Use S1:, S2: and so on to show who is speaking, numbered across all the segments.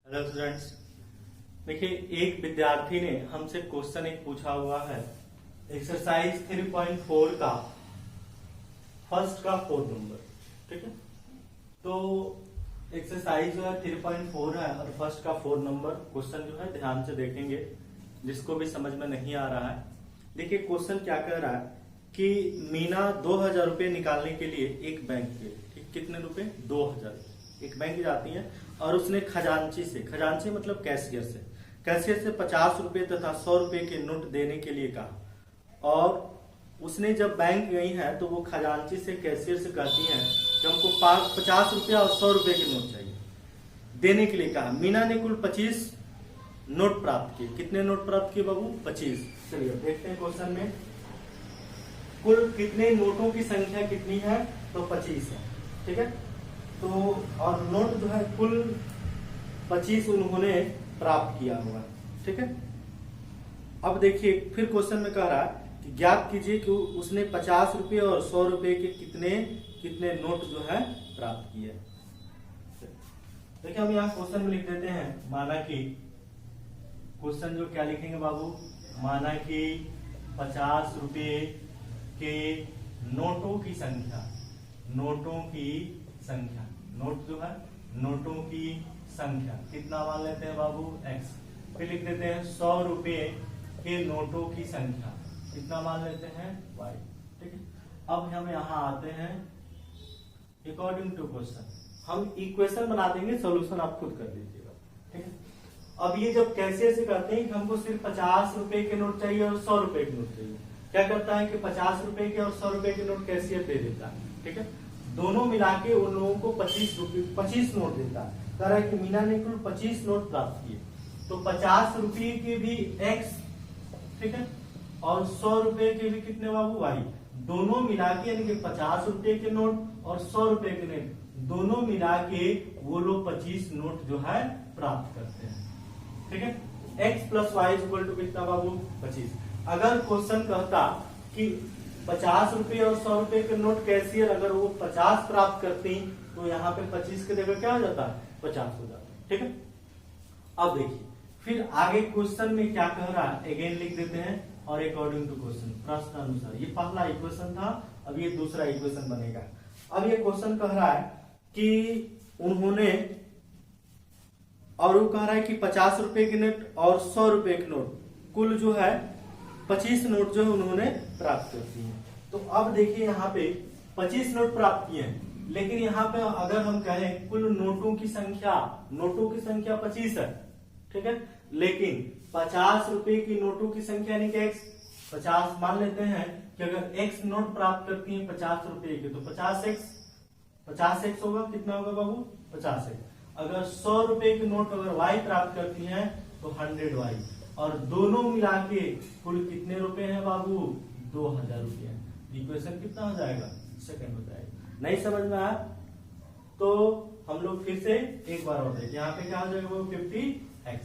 S1: Hello students, देखिए एक विद्यार्थी ने हमसे क्वेश्चन एक पूछा हुआ है एक्सरसाइज 3.4 का फर्स्ट का 4 नंबर। ठीक है, तो एक्सरसाइज जो है 3.4 है और फर्स्ट का 4 नंबर क्वेश्चन जो है ध्यान से देखेंगे, जिसको भी समझ में नहीं आ रहा है। देखिए क्वेश्चन क्या कह रहा है कि मीना 2000 रुपये निकालने के लिए एक बैंक के, ठीक, कितने रुपए? 2000 एक बैंक जाती है और उसने खजांची मतलब कैशियर से 50 रुपए तथा 100 रुपए के नोट देने के लिए कहा। और उसने जब बैंक गई है तो वो खजांची से कैशियर से कहती है कि हमको 50 रुपया और 100 रुपए के नोट चाहिए, देने के लिए कहा। मीना ने कुल 25 नोट प्राप्त किए। कितने नोट प्राप्त किए बाबू? 25। चलिए देखते हैं क्वेश्चन में कुल कितने नोटों की संख्या कितनी है, तो 25 है। ठीक है, तो और नोट जो है कुल 25 उन्होंने प्राप्त किया हुआ। ठीक है, अब देखिए फिर क्वेश्चन में कह रहा है कि ज्ञात कीजिए कि उसने 50 रुपये और 100 रुपये के कितने नोट जो है प्राप्त किए। देखिए हम यहाँ क्वेश्चन में लिख देते हैं, माना कि क्वेश्चन जो क्या लिखेंगे बाबू, माना कि 50 रुपये के नोटों की संख्या, नोट जो है नोटों की संख्या कितना मान लेते हैं बाबू? x। फिर लिख देते हैं 100 रुपये के नोटों की संख्या कितना मान लेते हैं? y। ठीक है, अब हम यहाँ आते हैं अकॉर्डिंग टू क्वेश्चन, हम इक्वेशन बना देंगे, सॉल्यूशन आप खुद कर लीजिएगा। ठीक है, अब ये जब कैसे से करते हैं कि हमको सिर्फ 50 रुपए के नोट चाहिए और 100 रुपए के नोट चाहिए, क्या करता है कि 50 रुपए के और 100 रुपए के नोट कैशियर दे देता है। ठीक है, दोनों मिला के उन लोगों को 25 नोट देता है। कह रहा है कि मीना ने कुल 25 नोट प्राप्त किए, तो 50 रुपये के भी x, ठीक है, और 100 रुपए के भी कितने बाबू? y। दोनों मिला के यानी कि 50 रुपए के नोट और 100 रुपए के नोट दोनों मिला के वो लोग 25 नोट जो है प्राप्त करते हैं। ठीक है, x plus y equal to कितना बाबू? 25। अगर क्वेश्चन कहता कि 50 रुपये और 100 रुपए के नोट कैशियर अगर वो 50 प्राप्त करती तो यहाँ पे 25 के जगह क्या हो जाता है? 50 हो जाता है। ठीक है, अब देखिए फिर आगे क्वेश्चन में क्या कह रहा है, अगेन लिख देते हैं और अकॉर्डिंग टू क्वेश्चन, प्रश्न अनुसार। ये पहला इक्वेशन था, अब ये दूसरा इक्वेशन बनेगा। अब ये क्वेश्चन कह रहा है कि उन्होंने, और वो कह रहा है कि 50 रुपए के नोट और 100 रुपए के नोट कुल जो है 25 नोट जो है उन्होंने प्राप्त कर दिए। तो अब देखिए यहाँ पे 25 नोट प्राप्त किए हैं, लेकिन यहाँ पे अगर हम कहें कुल नोटों की संख्या 25 है। ठीक है, लेकिन 50 रुपए की नोटों की संख्या यानी कि x 50 मान लेते हैं कि अगर x नोट प्राप्त करती है 50 रुपए के, तो 50x होगा। कितना होगा बाबू? 50x। अगर 100 रुपए के नोट अगर y प्राप्त करती है तो 100y, और दोनों मिला के कुल कितने रुपए हैं बाबू? 2000 रुपये। इक्वेशन कितना हो जाएगा? सेकंड हो जाएगा। नहीं समझ में आया तो हम लोग फिर से एक बार और देखें, यहाँ पे क्या हो जाएगा वो? 50x।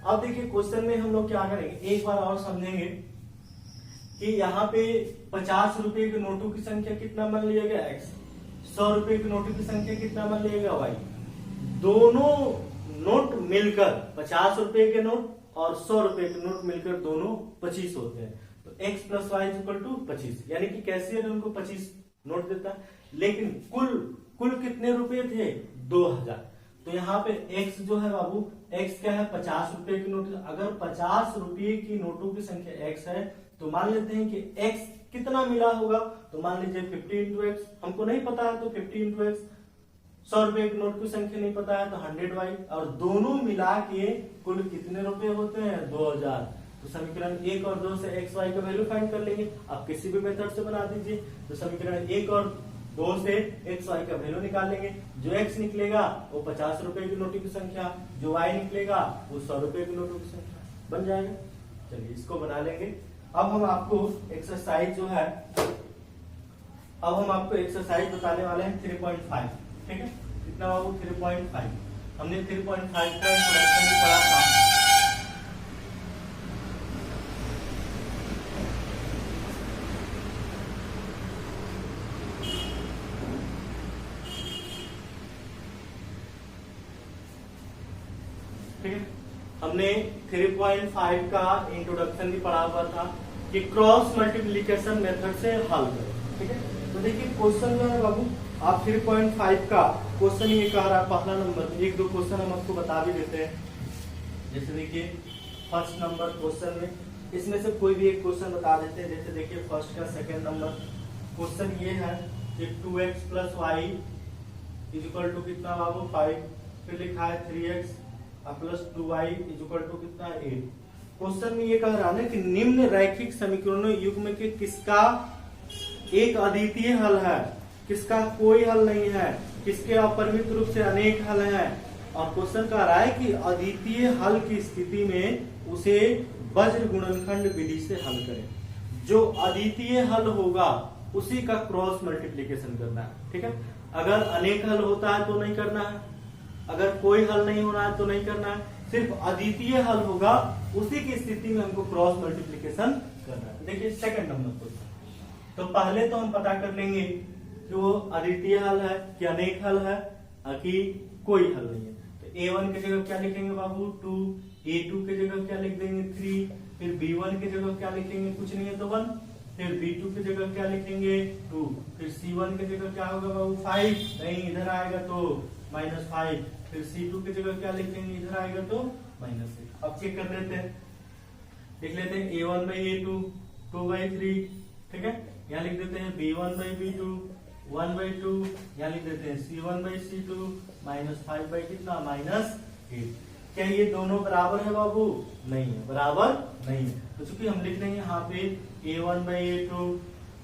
S1: अब देखिए क्वेश्चन में हम लोग क्या करेंगे, एक बार और समझेंगे कि यहाँ पे 50 रुपए के नोटों की संख्या कितना मान लिया गया? x। 100 रुपए के नोटों की संख्या कितना मान लिया गया? y। दोनों नोट मिलकर 50 रुपए के नोट और 100 रुपए के नोट मिलकर दोनों 25 होते हैं, तो x plus y equal to 25, यानी कि कैशियर उनको 25 नोट देता है। लेकिन कुल कितने रुपए थे? 2000। तो यहाँ पे x जो है बाबू, x क्या है? 50 रुपए की नोट। अगर 50 रुपए की नोटों की संख्या x है तो मान लेते हैं कि x कितना मिला होगा, तो मान लीजिए 50 इंटू एक्स। हमको नहीं पता है तो 50 इंटू एक्स। 100 रुपए के नोट की संख्या नहीं पता है तो 100y, और दोनों मिला के कुल कितने रुपए होते हैं? 2000। तो समीकरण 1 और 2 से x y का वैल्यू फाइंड कर लेंगे। आप किसी भी मेथड से बना दीजिए। तो समीकरण 1 और 2 से x y का वैल्यू निकाल लेंगे। जो x निकलेगा वो 50 रुपए की नोटों की संख्या, जो y निकलेगा वो 100 रुपए की नोटों की संख्या बन जाएगा। चलिए इसको बना लेंगे। अब हम आपको एक्सरसाइज जो है, अब हम आपको एक्सरसाइज बताने वाले हैं 3.5। ठीक है, कितना बाबू? 3.5। हमने 3.5 का इंट्रोडक्शन भी पढ़ा था। ठीक है। हमने 3.5 का इंट्रोडक्शन भी पढ़ा हुआ था कि क्रॉस मल्टीप्लिकेशन मेथड से हल करें, ठीक है। तो देखिए क्वेश्चन जो है बाबू, आप 3.5 का क्वेश्चन ये कह रहा है पहला नंबर, एक दो क्वेश्चन हम आपको बता भी देते हैं। जैसे देखिए फर्स्ट नंबर क्वेश्चन में इसमें से कोई भी एक क्वेश्चन बता देते हैं। जैसे देखिए फर्स्ट का सेकंड नंबर क्वेश्चन ये है कि 2x plus y is equal to कितना बाबू 5, फिर लिखा है 3x plus 2y is equal to कितना 8। क्वेश्चन में ये कह रहा है ना कि निम्न रैखिक समीकरणों युग्म के किसका एक अद्वितीय हल है, किसका कोई हल नहीं है, किसके अपरिमित रूप से अनेक हल हैं। और क्वेश्चन कह रहा है कि अद्वितीय हल की स्थिति में उसे वज्र गुणनखंड विधि से हल करें। जो अद्वितीय हल होगा उसी का क्रॉस मल्टीप्लिकेशन करना है, ठीक है। अगर अनेक हल होता है तो नहीं करना है, अगर कोई हल नहीं होना है तो नहीं करना है, सिर्फ अद्वितीय हल होगा उसी की स्थिति में हमको क्रॉस मल्टीप्लिकेशन करना है। देखिए सेकंड नंबर क्वेश्चन, तो पहले तो हम पता कर लेंगे कि वो अद्वितीय हल है कि अनेक हल है कि कोई हल नहीं है। तो a1 की जगह क्या लिखेंगे बाबू 2, a2 की जगह क्या लिख देंगे 3, फिर b1 की जगह क्या लिखेंगे, कुछ नहीं है तो 1, फिर b2 की जगह क्या लिखेंगे 2, फिर c1 की जगह क्या होगा बाबू 5, नहीं इधर आएगा तो -5, फिर c2 की जगह क्या लिखेंगे, इधर आएगा तो -6। अब चेक कर लेते हैं, लिख लेते हैं a1 by a2 2 by 3, ठीक है। यहाँ लिख देते हैं b1 by b2 1 by 2, यहाँ लिख देते हैं c1 by c2 -5 by कितना -8। क्या ये दोनों बराबर है बाबू? नहीं है, बराबर नहीं है। तो चूंकि हम लिख देंगे यहाँ पे a1 by a2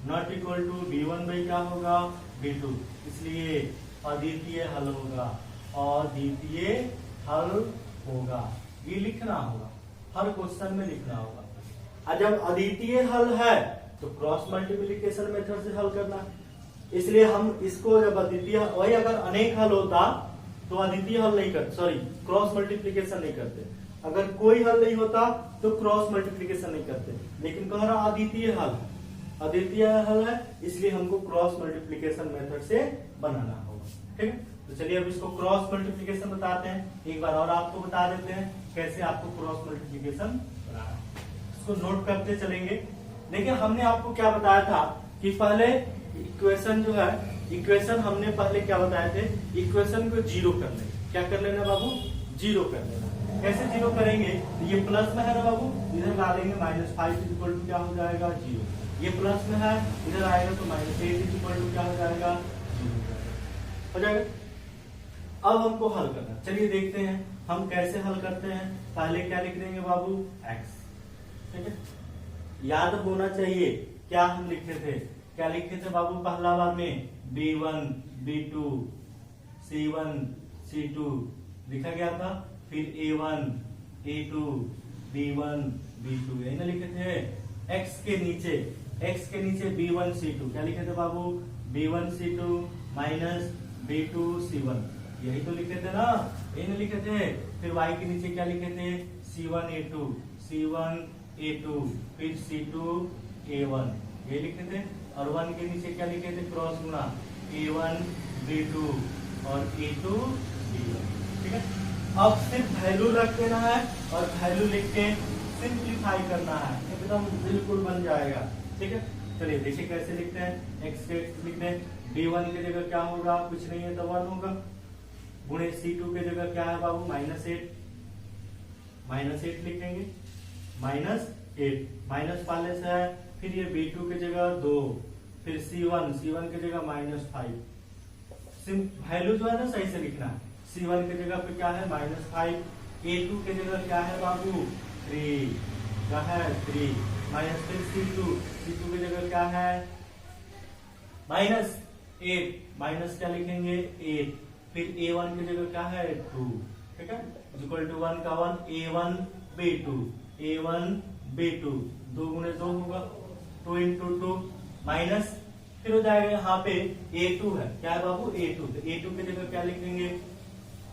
S1: not equal to b1 by क्या होगा b2, इसलिए अद्वितीय हल होगा, अद्वितीय हल होगा, ये लिखना होगा, हर क्वेश्चन में लिखना होगा। और जब अद्वितीय हल है तो क्रॉस मल्टीप्लिकेशन मेथड से हल करना, इसलिए हम इसको जब अद्वितीय, वही अगर अनेक हल होता तो अद्वितीय हल नहीं करते, सॉरी क्रॉस मल्टीप्लिकेशन नहीं करते। अगर कोई हल नहीं होता तो क्रॉस मल्टीप्लिकेशन नहीं करते, लेकिन कह रहा अद्वितीय हल, अद्वितीय हल है इसलिए हमको क्रॉस मल्टीप्लिकेशन मेथड से बनाना होगा, ठीक है। तो चलिए अब इसको क्रॉस मल्टीप्लिकेशन बताते हैं, एक बार और आपको बता देते हैं कैसे आपको क्रॉस मल्टीप्लिकेशन बनाना है। इसको नोट करते चलेंगे। देखिए हमने आपको क्या बताया था कि पहले इक्वेशन जो है, इक्वेशन हमने पहले क्या बताए थे, इक्वेशन को जीरो कर लेना। क्या कर लेना बाबू? जीरो कर लेना। कैसे जीरो करेंगे? ये प्लस में है ना बाबू, इधर डालेंगे -5 इक्वल टू क्या हो जाएगा 0। ये प्लस में है, इधर आएगा तो -8 इक्वल टू क्या हो जाएगा 0 हो जाएगा। अब हमको हल करना, चलिए देखते हैं हम कैसे हल करते हैं। पहले क्या लिख देंगे बाबू x, ठीक है। याद होना चाहिए क्या हम लिखे थे, क्या लिखे थे बाबू पहला बार में b1 b2 c1 c2 लिखा गया था, फिर a1 a2 b1 b2 यही ना लिखे थे। x के नीचे b1 c2 क्या लिखे थे बाबू b1 c2 minus b2 c1, यही तो लिखे थे ना, यही ना लिखे थे। फिर y के नीचे क्या लिखे थे c1 a2 फिर c2 a1 ये लिखे थे, और 1 के नीचे क्या लिखे थे क्रॉस गुणा a1 b2 और a2 b1, ठीक है। अब सिर्फ वैल्यू रख देना है और वैल्यू लिख के सिंप्लीफाई करना है, एकदम बिल्कुल बन जाएगा, ठीक है। चलिए देखिए कैसे लिखते हैं। x के लिखते हैं b1 की जगह क्या होगा, कुछ नहीं है तो 1 होगा, गुणे c2 की जगह क्या है बाबू -8 लिखेंगे, -8 माइनस पहले से है, फिर ये b2 की जगह 2, फिर c1 की जगह -5। वैल्यू जो है ना सही से लिखना है। c1 की जगह पे क्या है -5, a2 की जगह क्या है बाबू 3, क्या है 3, माइनस फिर c2 की जगह क्या है -8, माइनस क्या लिखेंगे 8, फिर a1 की जगह क्या है 2, ठीक है, इक्वल टू 1 का 1 a1 b2 2 गुणे 2 होगा, 2 into 2 माइनस, फिर हो जाएगा यहाँ पे a2 है, क्या है बाबू a2, तो a2 की जगह क्या लिखेंगे,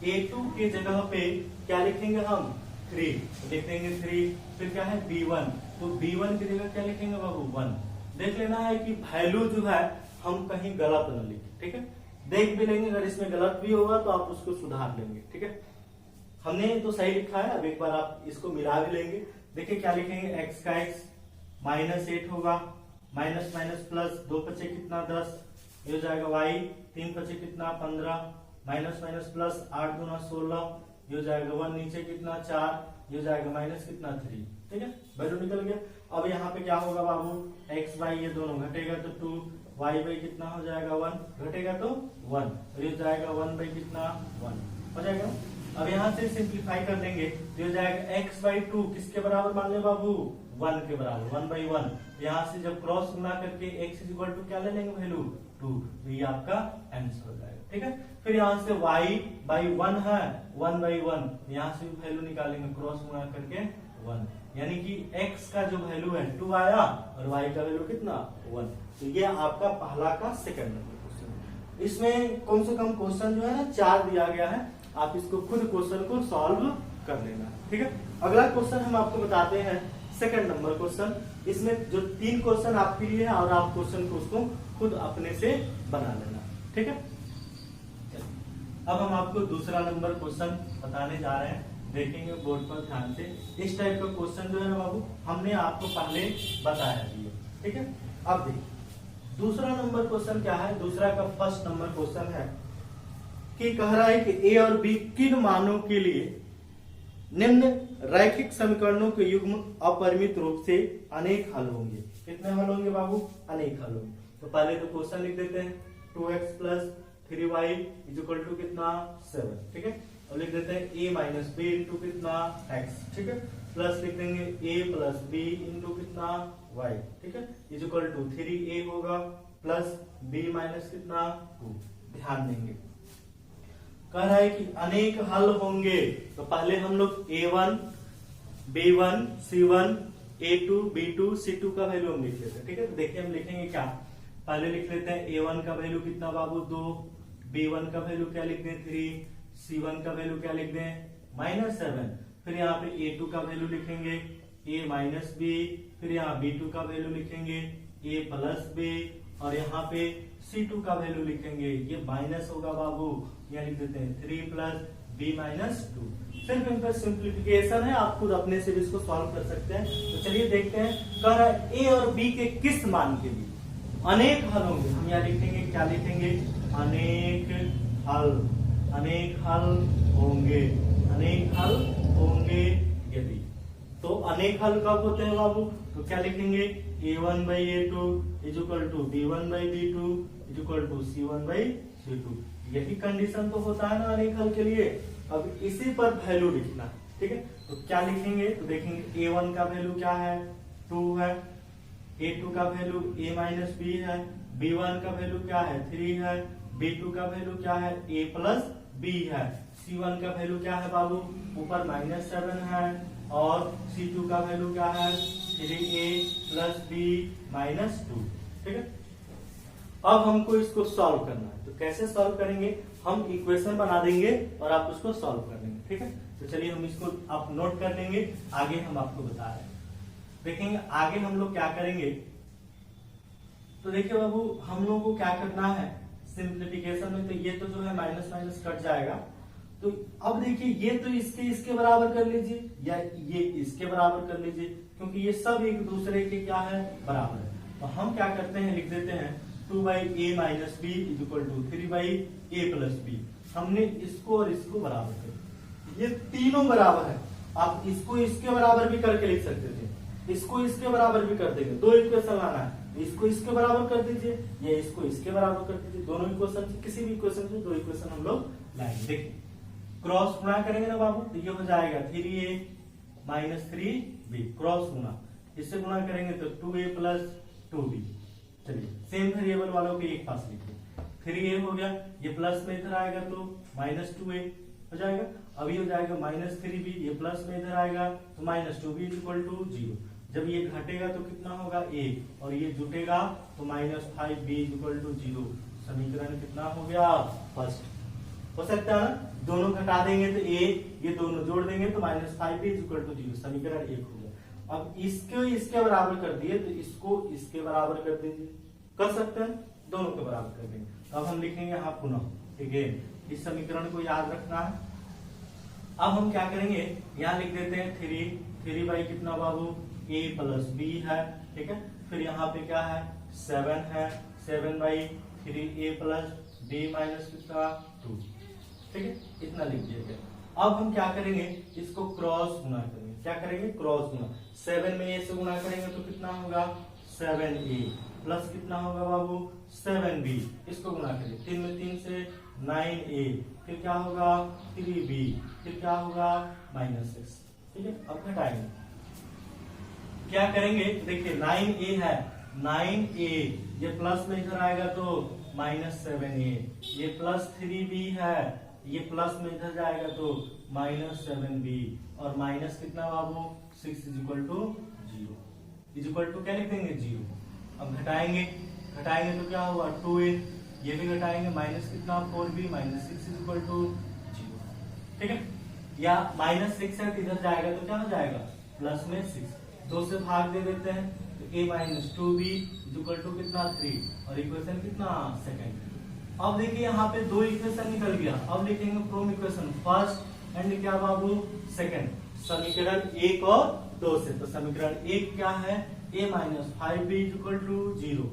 S1: a2 की जगह पे क्या लिखेंगे हम 3, लिख देंगे 3, फिर क्या है b1, तो b1 की जगह क्या लिखेंगे बाबू 1। देख लेना है कि वैल्यू जो है हम कहीं गलत न लिखें, ठीक है, देख भी लेंगे, अगर इसमें गलत भी होगा तो आप उसको सुधार लेंगे, ठीक है। हमने तो सही लिखा है, अब एक बार आप इसको मिला भी लेंगे। देखिए क्या लिखेंगे, x का x -8 होगा, माइनस माइनस प्लस, 2 पचे कितना 10, ये हो जाएगा y, 3 पचे कितना 15, माइनस माइनस प्लस, 8 दूना 16, ये हो जाएगा 1, नीचे कितना 4, ये हो जाएगा माइनस कितना 3। ठीक है, वैल्यू निकल गया। अब यहाँ पे क्या होगा बाबू, x y ये दोनों घटेगा तो 2, y बाई कितना हो जाएगा 1, घटेगा तो 1, और ये हो जाएगा 1 बाई कितना 1 हो जाएगा। अब यहाँ से सिंप्लीफाई कर देंगे तो हो जाएगा x बाई 2 किसके बराबर मान ले बाबू, 1 के बराबर, 1 बाई 1। यहाँ से जब क्रॉस गुना करके x इक्वल टू क्या ले लेंगे वैल्यू 2, तो ये आपका आंसर हो जाएगा। ठीक है, फिर यहाँ से y बाई 1 है, 1 बाई 1, यहाँ से भी वैल्यू निकालेंगे क्रॉस गुना करके 1, यानी कि x का जो वैल्यू है 2 आया और y का वैल्यू कितना 1। तो ये आपका पहला का सेकंड नंबर क्वेश्चन। इसमें कम से कम क्वेश्चन जो है ना 4 दिया गया है, आप इसको खुद क्वेश्चन को सॉल्व कर लेना। ठीक है, अगला क्वेश्चन हम आपको बताते हैं सेकंड नंबर क्वेश्चन। इसमें जो 3 क्वेश्चन आपके लिए है और आप क्वेश्चन को उसको खुद अपने से बना लेना। ठीक है, अब हम आपको दूसरा नंबर क्वेश्चन बताने जा रहे हैं, देखेंगे बोर्ड पर ध्यान से। इस टाइप का क्वेश्चन जो है ना बाबू हमने आपको पहले बताया भी है। ठीक है, अब देखिए दूसरा नंबर क्वेश्चन क्या है। दूसरा का फर्स्ट नंबर क्वेश्चन है कि कह रहा है कि ए और बी किन मानों के लिए निम्न रैखिक समीकरणों के युग्म अपरिमित रूप से अनेक हल होंगे। कितने हल होंगे बाबू, अनेक हल होंगे। तो पहले तो क्वेश्चन लिख देते हैं, 2x plus 3y equal to कितना 7। ठीक है, और लिख देते हैं a माइनस बी इंटू कितना x। ठीक है, प्लस लिख देंगे a प्लस बी इंटू कितना y। ठीक है, इक्वल टू 3a होगा प्लस b माइनस कितना 2। ध्यान देंगे कह रहा है कि अनेक हल होंगे, तो पहले हम लोग a1 b1 c1 a2 b2 c2 का वैल्यू हम लिख लेते हैं। ठीक है, तो देखिए हम लिखेंगे क्या, पहले लिख लेते हैं a1 का वैल्यू कितना बाबू 2, b1 का वैल्यू क्या लिख दें 3, c1 का वैल्यू क्या लिख दें -7। फिर यहाँ पे a2 का वैल्यू लिखेंगे a माइनस बी, फिर यहाँ b2 का वैल्यू लिखेंगे a प्लस बी, और यहाँ पे c2 का वैल्यू लिखेंगे, ये माइनस होगा बाबू, यहाँ लिख देते हैं 3 प्लस b माइनस 2। सिर्फ इनका सिंप्लीफिकेशन है, आप खुद अपने से भी इसको सॉल्व कर सकते हैं। तो चलिए देखते हैं, कह रहा है a और b के किस मान के लिए अनेक हल होंगे। हम यहाँ लिखेंगे क्या लिखेंगे, अनेक हल, अनेक हल होंगे, अनेक हल होंगे यदि। तो अनेक हल कब होते हैं बाबू, तो क्या लिखेंगे a1 by a2 equal to b1 by b2 equal to c1 by c2। यही कंडीशन तो होता है ना अनेक हल के लिए। अब इसी पर वैल्यू लिखना। ठीक है, तो क्या लिखेंगे, तो देखेंगे a1 का वैल्यू क्या है 2 है, a2 का वैल्यू a माइनस बी है, b1 का वैल्यू क्या है 3 है, b2 का वैल्यू क्या है a प्लस b है, c1 का वैल्यू क्या है बाबू ऊपर -7 है, और c2 का वैल्यू क्या है 3a प्लस b माइनस 2। ठीक है, अब हमको इसको सॉल्व करना है। तो कैसे सॉल्व करेंगे, हम इक्वेशन बना देंगे और आप उसको सॉल्व कर लेंगे। ठीक है, तो चलिए हम इसको आप नोट कर लेंगे, आगे हम आपको बता रहे हैं। देखेंगे आगे हम लोग क्या करेंगे। तो देखिए बाबू हम लोगों को क्या करना है सिंप्लीफिकेशन में, तो ये तो जो है माइनस माइनस कट जाएगा। तो अब देखिए ये तो इसके बराबर कर लीजिए या ये इसके बराबर कर लीजिए, क्योंकि ये सब एक दूसरे के क्या है बराबर है। तो हम क्या करते हैं, लिख देते हैं 2 by a minus b equal to 3 by a plus b. हमने इसको और इसको बराबर कर, ये तीनों बराबर है। आप इसको इसके बराबर भी करके लिख सकते थे, इसको इसके बराबर भी कर देंगे। 2 इक्वेशन लाना है, इसको इसके बराबर कर दीजिए या इसको इसके बराबर कर दीजिए। दोनों इक्वेशन से किसी भी इक्वेशन से 2 इक्वेशन हम लोग लाएंगे। देखिए क्रॉस गुणा करेंगे ना बाबू, तो ये हो जाएगा 3a माइनस 3b, क्रॉस गुणा, इससे गुणा करेंगे तो 2a प्लस 2b। चलिए सेम वेरिएबल वालों के एक पास लिखिए, 3a हो गया, ये प्लस में इधर आएगा तो -2a हो जाएगा। अभी हो जाएगा -3b, ये प्लस में इधर आएगा तो -2b इक्वल टू 0। जब ये घटेगा तो कितना होगा a, और ये जुटेगा तो -5b इक्वल टू 0। समीकरण कितना हो गया फर्स्ट। हो सकता है ना, दोनों घटा देंगे तो a, ये दोनों जोड़ देंगे तो -5b इक्वल टू 0, समीकरण 1 हो गया। अब इसको इसके बराबर कर दिए तो इसको इसके बराबर कर दीजिए, कर सकते हैं, दोनों के बराबर कर देंगे। अब हम लिखेंगे यहाँ पुनः अगेन, इस समीकरण को याद रखना है। अब हम क्या करेंगे, यहाँ लिख देते हैं 3 बाई कितना बाबू, a प्लस बी है, ठीक है। फिर यहाँ पे क्या है 7 है, 7 by 3a plus b minus कितना 2, ठीक है, इतना लिख दिया गया। अब हम क्या करेंगे, इसको क्रॉस गुना करेंगे। क्या करेंगे, क्रॉस गुना। 7 में a से गुना करेंगे तो कितना होगा 7a प्लस कितना होगा बाबू 7b, इसको गुना करेंगे 3 में 3 से 9a, फिर क्या होगा 3b, फिर क्या होगा -6, ठीक है। अब घटाएंगे, क्या करेंगे, देखिए 9a है, 9a ये प्लस में इधर आएगा तो -7a, ये प्लस 3b है, ये प्लस में इधर जाएगा तो -7b, और माइनस कितना बाबू 6 is equal to 0, is equal to क्या लिख देंगे 0। अब घटाएंगे तो क्या होगा 2a, ये भी घटाएंगे, माइनस कितना 4b, -6 इज इक्वल टू 0, ठीक है। या -6 है, इधर जाएगा तो क्या हो जाएगा प्लस में 6, 2 से भाग दे देते हैं तो a minus 2b is equal to कितना 3, और इक्वेशन कितना सेकंड। अब देखिए यहाँ पे 2 इक्वेशन निकल गया। अब लिखेंगे फ्रॉम इक्वेशन फर्स्ट एंड क्या बाबू सेकंड, समीकरण 1 और 2 से। तो समीकरण 1 क्या है, a minus 5b is equal to 0,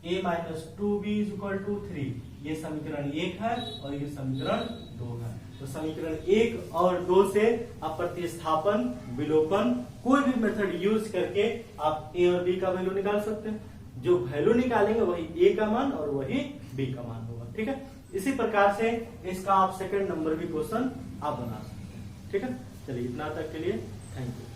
S1: a minus 2b is equal to 3, ये समीकरण 1 है और ये समीकरण 2 है। तो समीकरण 1 और 2 से आप प्रतिस्थापन, विलोपन, कोई भी मेथड यूज करके आप a और b का वैल्यू निकाल सकते हैं। जो वैल्यू निकालेंगे वही a का मान और वही b का मान होगा, ठीक है। इसी प्रकार से इसका आप सेकंड नंबर भी क्वेश्चन आप बना सकते हैं, ठीक है। चलिए इतना तक के लिए थैंक यू।